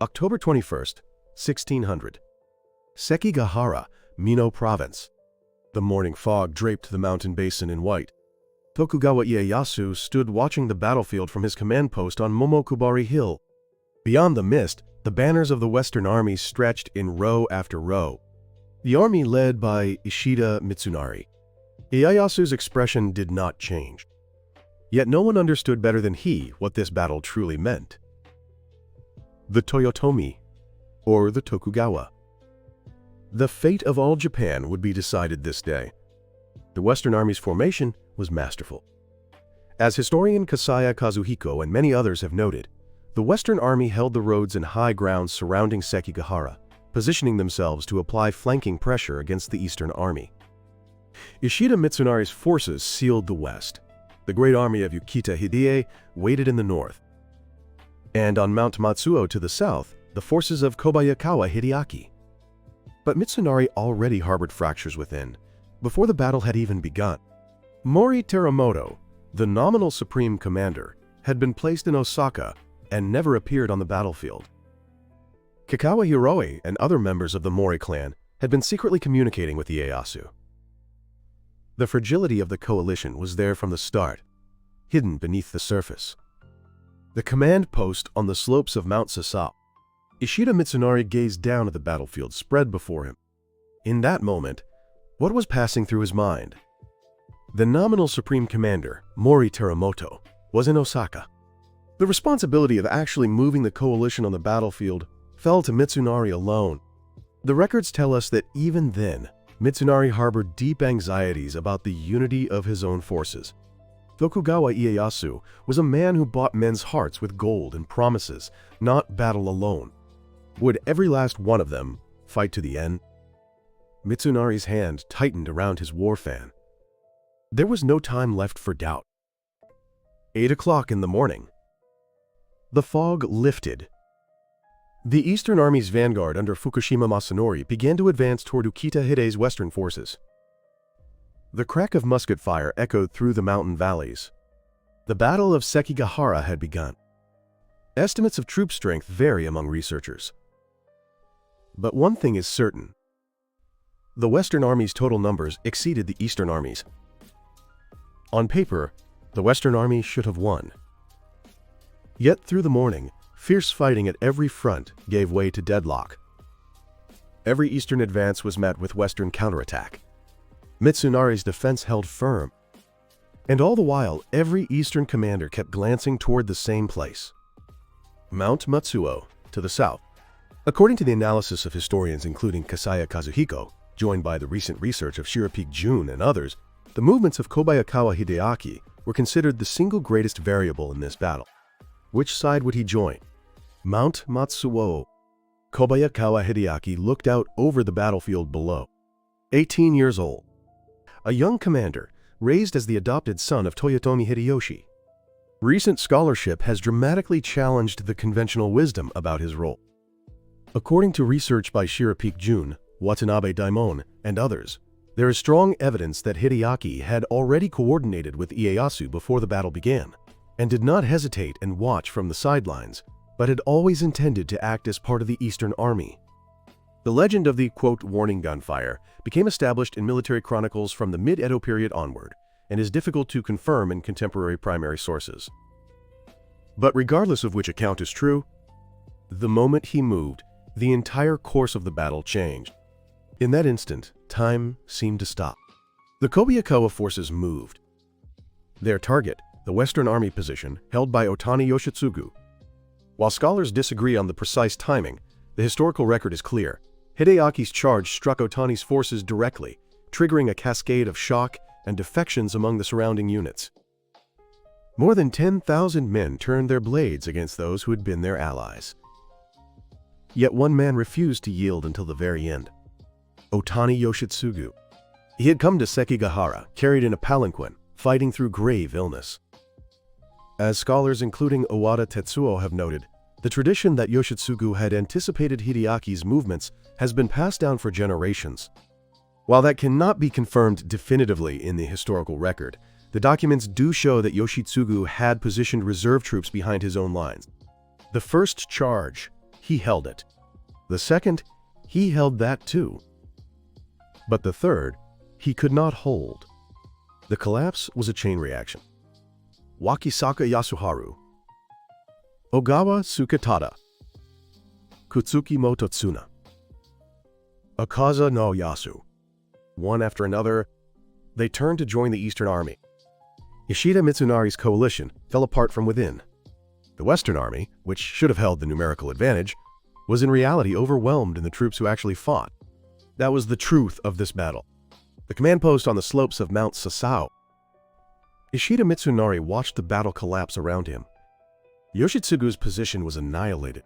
October 21st, 1600. Sekigahara, Mino Province. The morning fog draped the mountain basin in white. Tokugawa Ieyasu stood watching the battlefield from his command post on Momokubari Hill. Beyond the mist, the banners of the Western army stretched in row after row. The army led by Ishida Mitsunari. Ieyasu's expression did not change. Yet no one understood better than he what this battle truly meant. The Toyotomi, or the Tokugawa. The fate of all Japan would be decided this day. The Western Army's formation was masterful. As historian Kasaya Kazuhiko and many others have noted, the Western Army held the roads and high ground surrounding Sekigahara, positioning themselves to apply flanking pressure against the Eastern Army. Ishida Mitsunari's forces sealed the west. The great army of Yukita Hidei waited in the north. And on Mount Matsuo to the south, the forces of Kobayakawa Hideaki. But Mitsunari already harbored fractures within, before the battle had even begun. Mori Teramoto, the nominal supreme commander, had been placed in Osaka and never appeared on the battlefield. Kakawa Hiroi and other members of the Mori clan had been secretly communicating with Ieyasu. The fragility of the coalition was there from the start, hidden beneath the surface. The command post on the slopes of Mount Sasao. Ishida Mitsunari gazed down at the battlefield spread before him. In that moment, what was passing through his mind? The nominal supreme commander, Mori Teramoto, was in Osaka. The responsibility of actually moving the coalition on the battlefield fell to Mitsunari alone. The records tell us that even then, Mitsunari harbored deep anxieties about the unity of his own forces. Tokugawa Ieyasu was a man who bought men's hearts with gold and promises, not battle alone. Would every last one of them fight to the end? Mitsunari's hand tightened around his war fan. There was no time left for doubt. 8 o'clock in the morning. The fog lifted. The Eastern Army's vanguard under Fukushima Masanori began to advance toward Ukita Hidei's western forces. The crack of musket fire echoed through the mountain valleys. The Battle of Sekigahara had begun. Estimates of troop strength vary among researchers. But one thing is certain. The Western Army's total numbers exceeded the Eastern Army's. On paper, the Western Army should have won. Yet through the morning, fierce fighting at every front gave way to deadlock. Every Eastern advance was met with Western counterattack. Mitsunari's defense held firm. And all the while, every Eastern commander kept glancing toward the same place. Mount Matsuo, to the south. According to the analysis of historians including Kasaya Kazuhiko, joined by the recent research of Shirapik Jun and others, the movements of Kobayakawa Hideaki were considered the single greatest variable in this battle. Which side would he join? Mount Matsuo. Kobayakawa Hideaki looked out over the battlefield below. 18 years old. A young commander, raised as the adopted son of Toyotomi Hideyoshi. Recent scholarship has dramatically challenged the conventional wisdom about his role. According to research by Shirapik Jun, Watanabe Daimon, and others, there is strong evidence that Hideaki had already coordinated with Ieyasu before the battle began, and did not hesitate and watch from the sidelines, but had always intended to act as part of the Eastern Army. The legend of the, quote, warning gunfire became established in military chronicles from the mid-Edo period onward, and is difficult to confirm in contemporary primary sources. But regardless of which account is true, the moment he moved, the entire course of the battle changed. In that instant, time seemed to stop. The Kobayakawa forces moved. Their target, the Western Army position held by Otani Yoshitsugu. While scholars disagree on the precise timing, the historical record is clear. Hideaki's charge struck Otani's forces directly, triggering a cascade of shock and defections among the surrounding units. More than 10,000 men turned their blades against those who had been their allies. Yet one man refused to yield until the very end. Otani Yoshitsugu. He had come to Sekigahara, carried in a palanquin, fighting through grave illness. As scholars including Owada Tetsuo have noted, the tradition that Yoshitsugu had anticipated Hideaki's movements has been passed down for generations. While that cannot be confirmed definitively in the historical record, the documents do show that Yoshitsugu had positioned reserve troops behind his own lines. The first charge, he held it. The second, he held that too. But the third, he could not hold. The collapse was a chain reaction. Wakisaka Yasuharu, Ogawa Tsuketada, Kutsuki Mototsuna, Akaza no Yasu. One after another, they turned to join the Eastern Army. Ishida Mitsunari's coalition fell apart from within. The Western Army, which should have held the numerical advantage, was in reality overwhelmed in the troops who actually fought. That was the truth of this battle. The command post on the slopes of Mount Sasao. Ishida Mitsunari watched the battle collapse around him. Yoshitsugu's position was annihilated.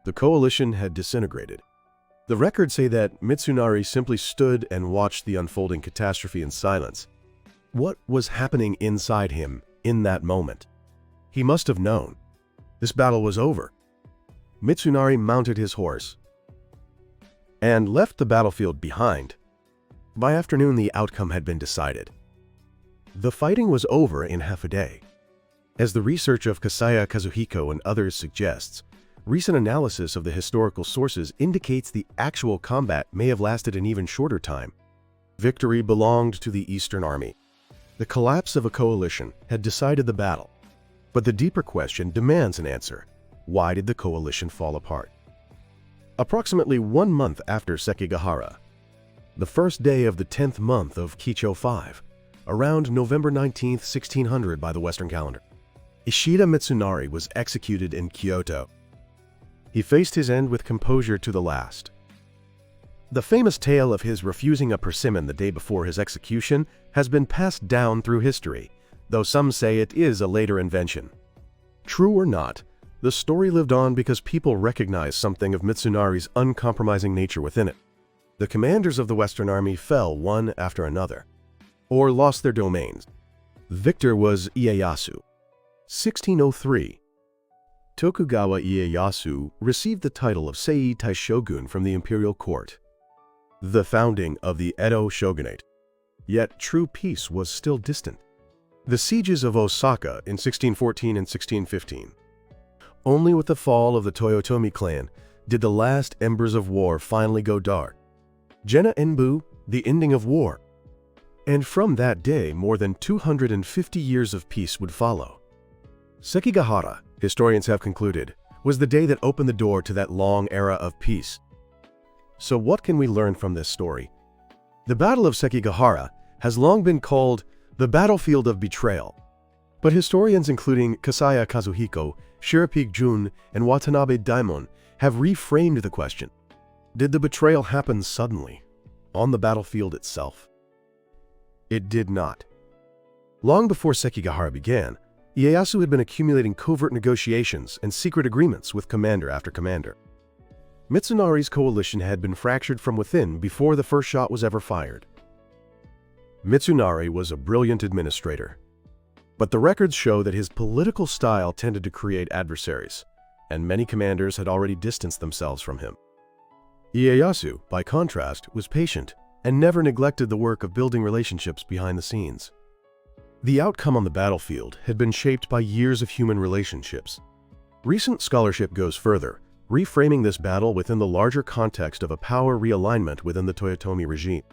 The coalition had disintegrated. The records say that Mitsunari simply stood and watched the unfolding catastrophe in silence. What was happening inside him in that moment? He must have known. This battle was over. Mitsunari mounted his horse and left the battlefield behind. By afternoon, the outcome had been decided. The fighting was over in half a day. As the research of Kasaya Kazuhiko and others suggests, recent analysis of the historical sources indicates the actual combat may have lasted an even shorter time. Victory belonged to the Eastern Army. The collapse of a coalition had decided the battle. But the deeper question demands an answer. Why did the coalition fall apart? Approximately 1 month after Sekigahara, the first day of the 10th month of Kicho 5, around November 19, 1600 by the Western calendar, Ishida Mitsunari was executed in Kyoto. He faced his end with composure to the last. The famous tale of his refusing a persimmon the day before his execution has been passed down through history, though some say it is a later invention. True or not, the story lived on because people recognized something of Mitsunari's uncompromising nature within it. The commanders of the Western Army fell one after another, or lost their domains. The victor was Ieyasu. 1603. Tokugawa Ieyasu received the title of Sei Taishogun from the imperial court, the founding of the Edo shogunate. Yet true peace was still distant. The sieges of Osaka in 1614 and 1615. Only with the fall of the Toyotomi clan did the last embers of war finally go dark. Genna Enbu, the ending of war. And from that day, more than 250 years of peace would follow. Sekigahara, historians have concluded, was the day that opened the door to that long era of peace. So what can we learn from this story? The Battle of Sekigahara has long been called the battlefield of betrayal. But historians including Kasaya Kazuhiko, Shirapik Jun, and Watanabe Daimon have reframed the question. Did the betrayal happen suddenly, on the battlefield itself? It did not. Long before Sekigahara began, Ieyasu had been accumulating covert negotiations and secret agreements with commander after commander. Mitsunari's coalition had been fractured from within before the first shot was ever fired. Mitsunari was a brilliant administrator, but the records show that his political style tended to create adversaries, and many commanders had already distanced themselves from him. Ieyasu, by contrast, was patient and never neglected the work of building relationships behind the scenes. The outcome on the battlefield had been shaped by years of human relationships. Recent scholarship goes further, reframing this battle within the larger context of a power realignment within the Toyotomi regime.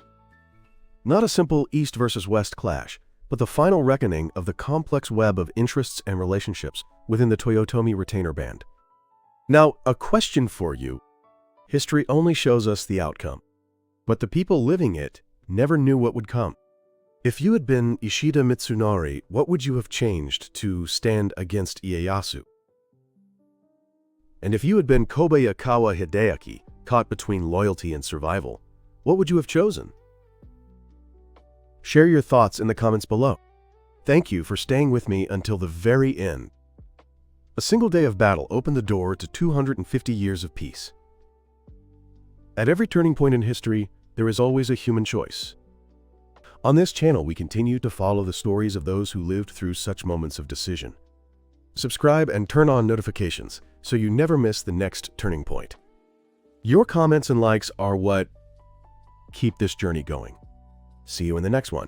Not a simple East versus West clash, but the final reckoning of the complex web of interests and relationships within the Toyotomi retainer band. Now, a question for you. History only shows us the outcome, but the people living it never knew what would come. If you had been Ishida Mitsunari, what would you have changed to stand against Ieyasu? And if you had been Kobayakawa Hideaki, caught between loyalty and survival, what would you have chosen? Share your thoughts in the comments below. Thank you for staying with me until the very end. A single day of battle opened the door to 250 years of peace. At every turning point in history, there is always a human choice. On this channel, we continue to follow the stories of those who lived through such moments of decision. Subscribe and turn on notifications so you never miss the next turning point. Your comments and likes are what keep this journey going. See you in the next one.